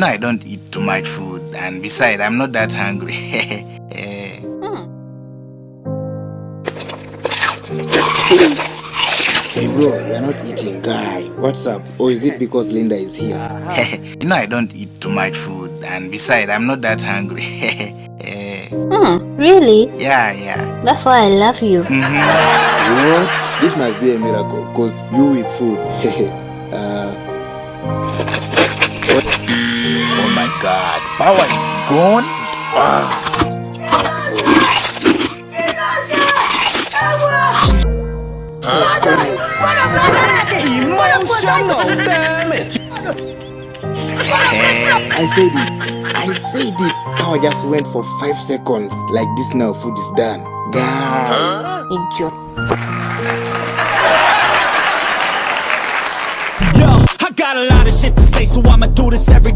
I don't eat too much food, and besides, I'm not that hungry. Hey bro, you're not eating, guy. What's up? Or is it because Linda is here? I don't eat too much food, and besides, I'm not that hungry. Really? Yeah. That's why I love you. What? This must be a miracle, cause you with food. Oh my God, power is gone. Jesus Christ. Emotional damage. I said it. Power just went for 5 seconds. Like this now, food is done. Guy. Idiot. Yo, I got a lot of shit to say, so I'ma do this every